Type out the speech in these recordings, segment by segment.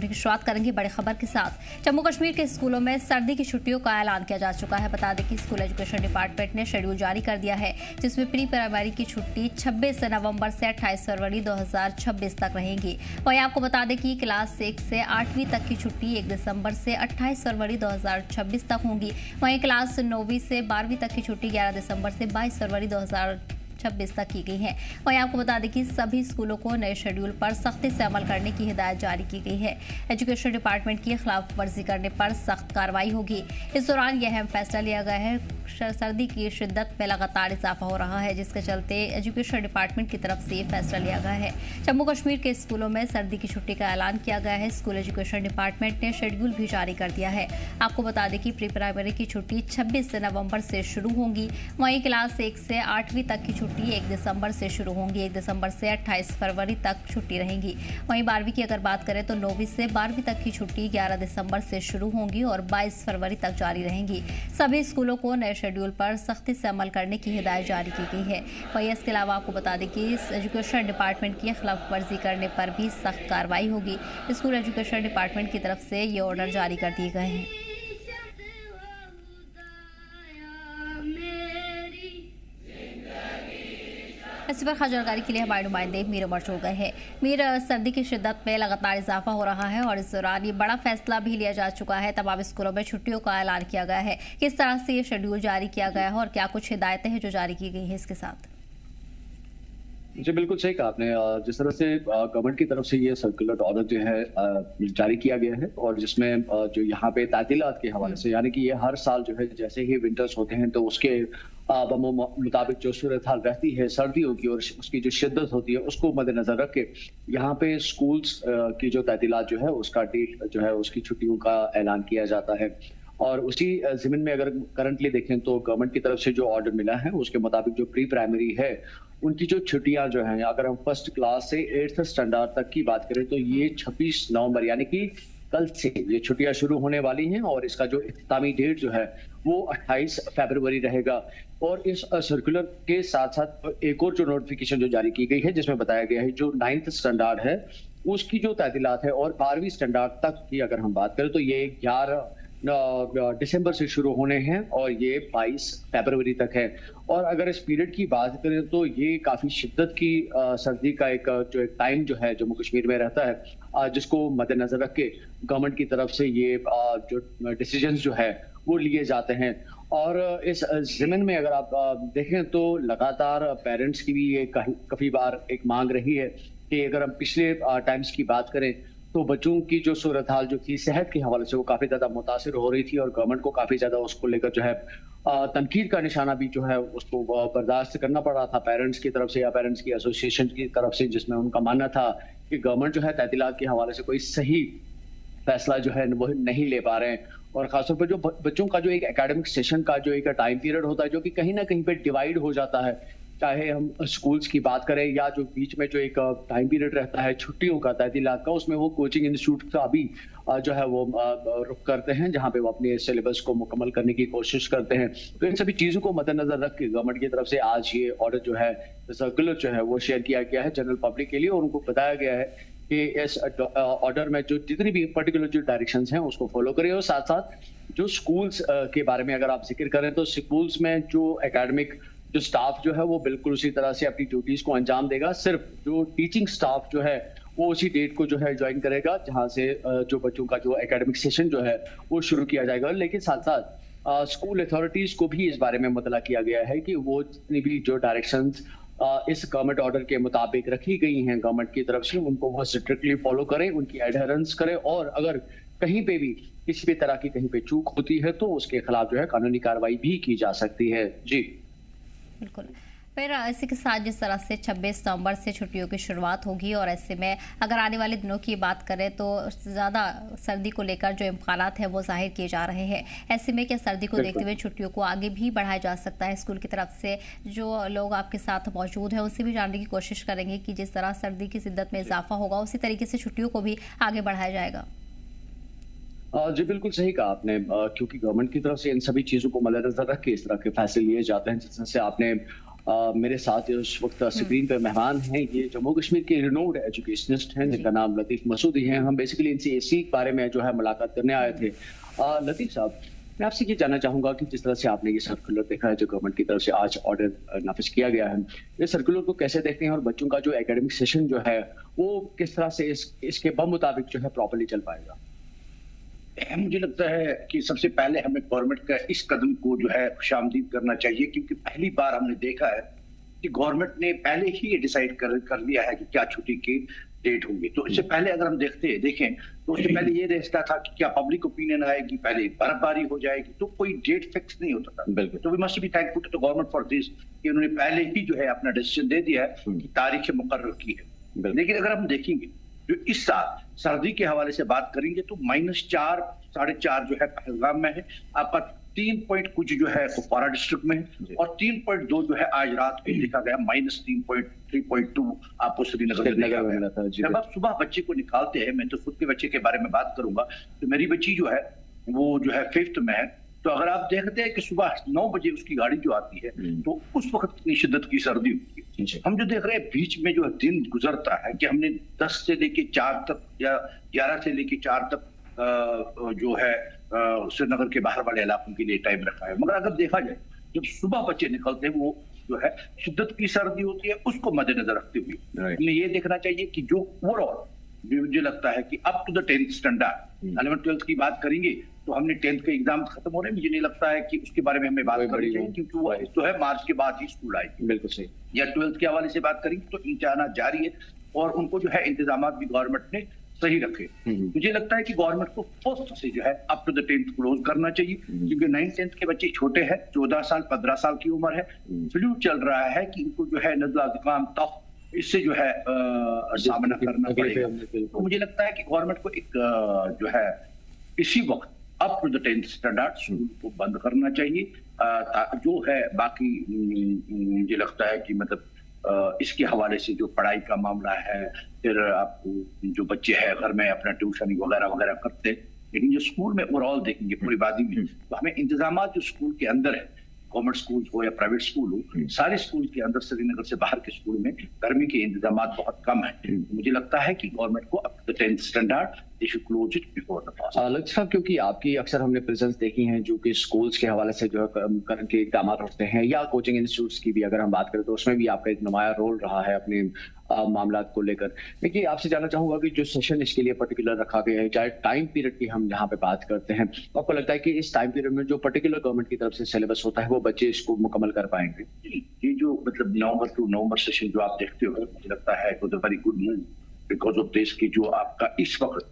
की शुरुआत करेंगे बड़ी खबर के साथ। जम्मू कश्मीर के स्कूलों में सर्दी की छुट्टियों का ऐलान किया जा चुका है। बता दें कि स्कूल एजुकेशन डिपार्टमेंट ने शेड्यूल जारी कर दिया है, जिसमें प्री प्राइमरी की छुट्टी 26 नवंबर से 28 फरवरी 2026 तक रहेंगी। वहीं आपको बता दें कि क्लास 1 से 8वीं तक की छुट्टी 1 दिसंबर से 28 फरवरी 2026 तक होंगी। वहीं क्लास 9वीं से 12वीं तक की छुट्टी 11 दिसंबर से 22 फरवरी 2026 तक की गई है। वहीं आपको बता दें कि सभी स्कूलों को नए शेड्यूल पर सख्ती से अमल करने की हिदायत जारी की गई है। एजुकेशन डिपार्टमेंट की खिलाफ वर्जी करने पर सख्त कार्रवाई होगी। इस दौरान यह अहम फैसला लिया गया है। सर्दी की शिद्दत में लगातार इजाफा हो रहा है, जिसके चलते एजुकेशन डिपार्टमेंट की तरफ से फैसला लिया गया है। जम्मू कश्मीर के स्कूलों में सर्दी की छुट्टी का ऐलान किया गया है। स्कूल एजुकेशन डिपार्टमेंट ने शेड्यूल भी जारी कर दिया है। आपको बता दें कि प्री प्राइमरी की छुट्टी 26 नवंबर से शुरू होंगी। वहीं क्लास 1 से 8वीं तक की छुट्टी 1 दिसंबर से शुरू होंगी। 1 दिसंबर से 28 फरवरी तक छुट्टी रहेंगी। वहीं 12वीं की अगर बात करें तो 9वीं से 12वीं तक की छुट्टी 11 दिसंबर से शुरू होंगी और 22 फरवरी तक जारी रहेंगी। सभी स्कूलों को नए शेड्यूल पर सख्ती से अमल करने की हिदायत जारी की गई है। वहीं इसके अलावा आपको बता दें कि एजुकेशन डिपार्टमेंट की खिलाफ वर्जी करने पर भी सख्त कार्रवाई होगी। स्कूल एजुकेशन डिपार्टमेंट की तरफ से ये ऑर्डर जारी कर दिए गए हैं। इस पर खास जानकारी के लिए हमारे नुमाइंदे मीर उमर जुड़ गए हैं। मीर, सर्दी की शिद्दत में लगातार इजाफा हो रहा है और इस दौरान ये बड़ा फैसला भी लिया जा चुका है। तमाम स्कूलों में छुट्टियों का ऐलान किया गया है। किस तरह से ये शेड्यूल जारी किया गया है और क्या कुछ हिदायतें हैं जो जारी की गई हैं इसके साथ? जी बिल्कुल सही कहा आपने। जिस तरह से गवर्नमेंट की तरफ से ये सर्कुलर ऑर्डर जो है जारी किया गया है और जिसमें जो यहाँ पे तातीलात के हवाले से, यानी कि ये हर साल जो है जैसे ही विंटर्स होते हैं तो उसके मुताबिक जो सूरत हाल रहती है सर्दियों की और उसकी जो शिद्दत होती है उसको मद्देनजर रख के यहाँ पे स्कूल्स की जो तातीलात जो है उसका डेट जो है उसकी छुट्टियों का ऐलान किया जाता है। और उसी जिम्न में अगर करंटली देखें तो गवर्नमेंट की तरफ से जो ऑर्डर मिला है उसके मुताबिक जो प्री प्राइमरी है उनकी जो छुट्टियां जो हैं, अगर हम फर्स्ट क्लास से 8th स्टैंडर्ड तक की बात करें तो ये 26 नवंबर यानी कि कल से ये छुट्टियां शुरू होने वाली हैं और इसका जो इख्तितामी डेट जो है वो 28 फरवरी रहेगा। और इस सर्कुलर के साथ साथ एक और जो नोटिफिकेशन जो जारी की गई है जिसमें बताया गया है जो 9th स्टैंडर्ड है उसकी जो तातीलात है और 12वीं स्टैंडर्ड तक की अगर हम बात करें तो ये 11 दिसंबर से शुरू होने हैं और ये 22 फरवरी तक है। और अगर इस पीरियड की बात करें तो ये काफी शिद्दत की सर्दी का एक टाइम जो है जम्मू कश्मीर में रहता है, जिसको मद्देनजर रख के गवर्नमेंट की तरफ से ये जो डिसीजंस जो है वो लिए जाते हैं। और इस ज़मीन में अगर आप देखें तो लगातार पेरेंट्स की भी ये काफी बार एक मांग रही है कि अगर हम पिछले टाइम्स की बात करें तो बच्चों की जो सूरत हाल जो थी सेहत के हवाले से वो काफी ज्यादा मुतासिर हो रही थी और गवर्नमेंट को काफी ज्यादा उसको लेकर जो है तनकीद का निशाना भी जो है उसको बर्दाश्त करना पड़ रहा था पेरेंट्स की तरफ से या पेरेंट्स की एसोसिएशन की तरफ से, जिसमें उनका मानना था कि गवर्नमेंट जो है तातीलात के हवाले से कोई सही फैसला जो है वो नहीं ले पा रहे हैं। और खासतौर पर जो बच्चों का जो एक एकेडमिक सेशन का जो एक टाइम पीरियड होता है जो कि कहीं ना कहीं पे डिवाइड हो जाता है, चाहे हम स्कूल्स की बात करें या जो बीच में जो एक टाइम पीरियड रहता है छुट्टियों का तातीलात का, उसमें वो कोचिंग इंस्टीट्यूट का भी जो है वो रुख करते हैं जहां पे वो अपने सिलेबस को मुकम्मल करने की कोशिश करते हैं। तो इन सभी चीजों को मद्देनजर रख के गवर्नमेंट की तरफ से आज ये ऑर्डर जो है सर्कुलर जो है वो शेयर किया गया है जनरल पब्लिक के लिए और उनको बताया गया है कि इस ऑर्डर में जो जितनी भी पर्टिकुलर जो डायरेक्शंस हैं उसको फॉलो करें। और साथ साथ जो स्कूल्स के बारे में अगर आप जिक्र करें तो स्कूल्स में जो एकेडमिक जो स्टाफ जो है वो बिल्कुल उसी तरह से अपनी ड्यूटीज को अंजाम देगा। सिर्फ जो टीचिंग स्टाफ जो है वो उसी डेट को जो है ज्वाइन करेगा जहां से जो बच्चों का जो एकेडमिक सेशन जो है वो शुरू किया जाएगा। लेकिन साथ साथ स्कूल अथॉरिटीज को भी इस बारे में मुतला किया गया है कि वो जितनी भी जो डायरेक्शंस इस गवर्नमेंट ऑर्डर के मुताबिक रखी गई हैं गवर्नमेंट की तरफ से उनको वो स्ट्रिक्टली फॉलो करें, उनकी एडहेरेंस करें और अगर कहीं पे भी किसी भी तरह की कहीं पे चूक होती है तो उसके खिलाफ जो है कानूनी कार्रवाई भी की जा सकती है। जी बिल्कुल। फिर इसी के साथ जिस तरह से 26 नवंबर से छुट्टियों की शुरुआत होगी और ऐसे में अगर आने वाले दिनों की बात करें तो ज़्यादा सर्दी को लेकर जो इम्कानात हैं वो जाहिर किए जा रहे हैं, ऐसे में क्या सर्दी को देखते हुए छुट्टियों को आगे भी बढ़ाया जा सकता है? स्कूल की तरफ से जो लोग आपके साथ मौजूद हैं उनसे भी जानने की कोशिश करेंगे कि जिस तरह सर्दी की शिद्दत में इजाफा होगा उसी तरीके से छुट्टियों को भी आगे बढ़ाया जाएगा। जी बिल्कुल सही कहा आपने, क्योंकि गवर्नमेंट की तरफ से इन सभी चीजों को मद्देनजर रख के इस तरह के फैसले लिए जाते हैं। जिस तरह से आपने मेरे साथ इस वक्त स्क्रीन पे मेहमान हैं, ये जम्मू कश्मीर के रिनोड एजुकेशनिस्ट हैं जिनका नाम लतीफ मसूदी है। हम बेसिकली इनसे इसी बारे में जो है मुलाकात करने आए थे। लतीफ साहब, मैं आपसे ये जानना चाहूंगा कि जिस तरह से आपने ये सर्कुलर देखा है जो गवर्नमेंट की तरफ से आज ऑर्डर नाफिज किया गया है, ये सर्कुलर को कैसे देखते हैं और बच्चों का जो एकेडमिक सेशन जो है वो किस तरह से इसके मुताबिक जो है प्रॉपर्ली चल पाएगा? मुझे लगता है कि सबसे पहले हमें गवर्नमेंट का इस कदम को जो है खुशामदीद करना चाहिए, क्योंकि पहली बार हमने देखा है कि गवर्नमेंट ने पहले ही ये डिसाइड कर लिया है कि क्या छुट्टी की डेट होंगी। तो इससे पहले अगर हम देखें तो उससे पहले ये देखता था कि क्या पब्लिक ओपिनियन आएगी, पहले बर्फबारी हो जाएगी, तो कोई डेट फिक्स नहीं होता था। बिल्कुल। तो we must be thankful to the government for this कि उन्होंने पहले ही जो है अपना डिसीजन दे दिया है कि तारीख मुकर्रर की है। लेकिन अगर हम देखेंगे जो इस साल सर्दी के हवाले से बात करेंगे तो -4, 4.5 जो है पहलगाम में है, आपका 3 पॉइंट कुछ जो है कुपवारा डिस्ट्रिक्ट में है, और 3.2 जो है आज रात को देखा गया -3.2 आपको श्रीनगर में देखा गया। जब आप सुबह बच्चे को निकालते हैं, मैं तो खुद के बच्चे के बारे में बात करूंगा, तो मेरी बच्ची जो है वो जो है 5th में है, तो अगर आप देखते हैं कि सुबह 9 बजे उसकी गाड़ी जो आती है तो उस वक्त इतनी शिद्दत की सर्दी होती है। हम जो देख रहे हैं बीच में जो दिन गुजरता है कि हमने 10 से लेके 4 तक या 11 से लेके 4 तक जो है श्रीनगर के बाहर वाले इलाकों के लिए टाइम रखा है। मगर अगर देखा जाए जब सुबह बच्चे निकलते हैं वो जो है शिद्दत की सर्दी होती है, उसको मद्देनजर रखते हुए हमें ये देखना चाहिए कि जो ओवरऑल मुझे लगता है कि up to the 10th standard 11th-12th की बात करेंगे तो हमने 10th के एग्जाम खत्म हो रहे हैं, मुझे नहीं लगता है कि उसके बारे में हमें बात करनी चाहिए, क्योंकि वो जो है मार्च के बाद ही स्कूल आएगी। बिल्कुल सही। या 12th के हवाले से बात करेंगे तो इम्तिहान जारी है और उनको जो है इंतजाम भी गवर्नमेंट ने सही रखे। मुझे लगता है कि गवर्नमेंट को फर्स्ट से जो है up to the 10th close करना चाहिए, क्योंकि 9th-10th के बच्चे छोटे हैं, 14 साल 15 साल की उम्र है, फ्लू चल रहा है कि इनको जो है नज़ला जुकाम तफ इससे जो है सामना करना पड़ेगा। तो मुझे लगता है कि गवर्नमेंट को एक जो है इसी वक्त up to the 10th standard school को बंद करना चाहिए। जो है बाकी मुझे लगता है कि मतलब इसके हवाले से जो पढ़ाई का मामला है, फिर आपको जो बच्चे हैं घर में अपना ट्यूशन वगैरह करते हैं, लेकिन जो स्कूल में ओवरऑल देखेंगे पूरी वादी में तो हमें इंतजाम जो स्कूल के अंदर है, गवर्नमेंट स्कूल हो या प्राइवेट स्कूल हो, सारे स्कूल के अंदर श्रीनगर से बाहर के स्कूल में गर्मी के इंतजाम बहुत कम है। मुझे लगता है कि गवर्नमेंट को up to the 10th standard they should close it before the fast. Latif sahab, क्योंकि आपकी अक्सर हमने प्रेजेंस देखी हैं जो कि स्कूल्स के हवाले से जो है करंट के इकदाम उठते हैं, या कोचिंग इंस्टीट्यूट्स की भी अगर हम बात करें तो उसमें भी आपका एक नुमाया रोल रहा है अपने मामला को लेकर। देखिए, आपसे जानना चाहूंगा कि जो सेशन इसके लिए पर्टिकुलर रखा गया है, चाहे टाइम पीरियड की हम यहाँ पे बात करते हैं, तो आपको लगता है कि इस टाइम पीरियड में जो पर्टिकुलर गवर्नमेंट की तरफ से सिलेबस होता है वो बच्चे इसको मुकम्मल कर पाएंगे? ये जो मतलब नवंबर सेशन जो आप देखते हो, मुझे लगता है very good news because of this की जो आपका इस वक्त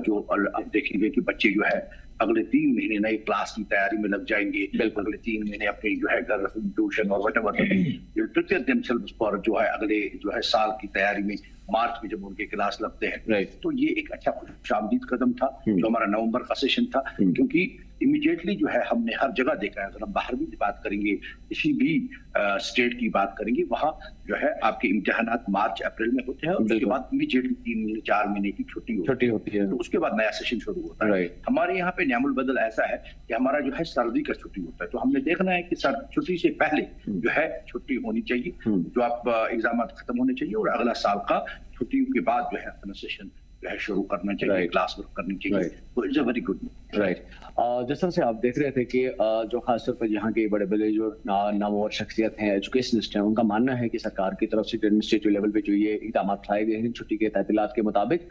जो आप देखेंगे कि बच्चे जो है अगले 3 महीने नई क्लास की तैयारी में लग जाएंगे, अगले 3 महीने अपने जो है घर ट्यूशन और व्हाटएवर देमसेल्व्स पर जो है अगले जो है साल की तैयारी में मार्च में जब उनके क्लास लगते हैं। तो ये एक अच्छा खुशामदीद कदम था जो हमारा नवंबर का सेशन था, क्योंकि इमीडिएटली जो है हमने हर जगह देखा है, अगर हम बाहर भी बात करेंगे, किसी भी स्टेट की बात करेंगे, वहां जो है आपके इम्तिहानात मार्च अप्रैल में होते हैं और उसके बाद इमीडिएटली 3 महीने 4 महीने की छुट्टी होती है, तो उसके बाद नया सेशन शुरू होता है। हमारे यहाँ पे न्यामुल बदल ऐसा है कि हमारा जो है सर्दी का छुट्टी होता है, तो हमने देखना है कि छुट्टी से पहले जो है छुट्टी होनी चाहिए, जो आप एग्जाम खत्म होने चाहिए, और अगला साल का छुट्टियों के बाद जो है अपना सेशन जो है शुरू करना चाहिए, क्लास वर्क करनी चाहिए। तो it's a very good. Right. जिस तरह से आप देख रहे थे कि जो खासतौर पर यहाँ के बड़े बड़े जो नामवर शख्सियत हैं, एजुकेशनिस्ट हैं, उनका मानना है कि सरकार की तरफ से एडमिनिस्ट्रेटिव लेवल पे जो ये इक़दाम उठाए गए हैं छुट्टी के तहतीलात के मुताबिक,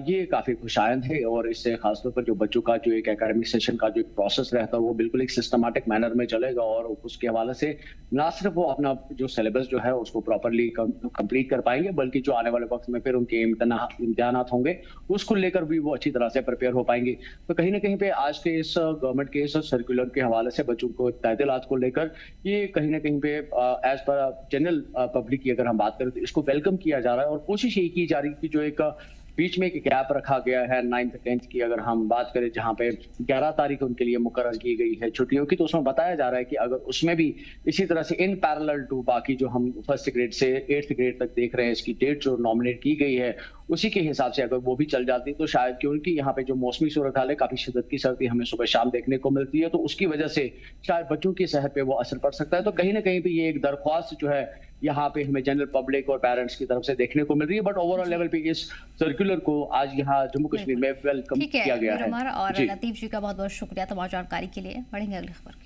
ये काफ़ी खुशायंद है, और इससे खासतौर पर जो बच्चों का जो एक एकेडमिक सेशन का जो एक प्रोसेस रहता है वो बिल्कुल एक सिस्टमेटिक मैनर में चलेगा, और उसके हवाले से ना सिर्फ वो अपना जो सिलेबस जो है उसको प्रॉपरली कंप्लीट कर पाएंगे, बल्कि जो आने वाले वक्त में फिर उनके इम्तिहान होंगे उसको लेकर भी वो अच्छी तरह से प्रिपेयर हो पाएंगे। तो कहीं ना कहीं पे आज के इस गवर्नमेंट के इस सर्कुलर के हवाले से बच्चों को तहतीलात को लेकर ये कहीं ना कहीं पे एज पर जनरल पब्लिक की अगर हम बात करें तो इसको वेलकम किया जा रहा है, और कोशिश यही की जा रही है कि जो एक बीच में एक गैप रखा गया है 9th-10th की अगर हम बात करें, जहां पे 11 तारीख उनके लिए मुकर्रर की गई है छुट्टियों की, तो उसमें बताया जा रहा है कि अगर उसमें भी इसी तरह से इन पैरेलल टू बाकी जो हम 1st ग्रेड से 8th ग्रेड तक देख रहे हैं इसकी डेट जो नॉमिनेट की गई है उसी के हिसाब से अगर वो भी चल जाती तो शायद, क्योंकि यहाँ पे जो मौसमी सूरत हाल है, काफी शिद्दत की सर्दी हमें सुबह शाम देखने को मिलती है, तो उसकी वजह से शायद बच्चों की सेहत पे वो असर पड़ सकता है। तो कहीं ना कहीं पे ये एक दरख्वास्त जो है यहाँ पे हमें जनरल पब्लिक और पेरेंट्स की तरफ से देखने को मिल रही है, बट ओवरऑल लेवल पे इस सर्कुलर को आज यहाँ जम्मू कश्मीर में वेलकम किया गया है। और लतीफ जी का बहुत बहुत शुक्रिया तमाम जानकारी के लिए। बढ़ेंगे अगली खबर।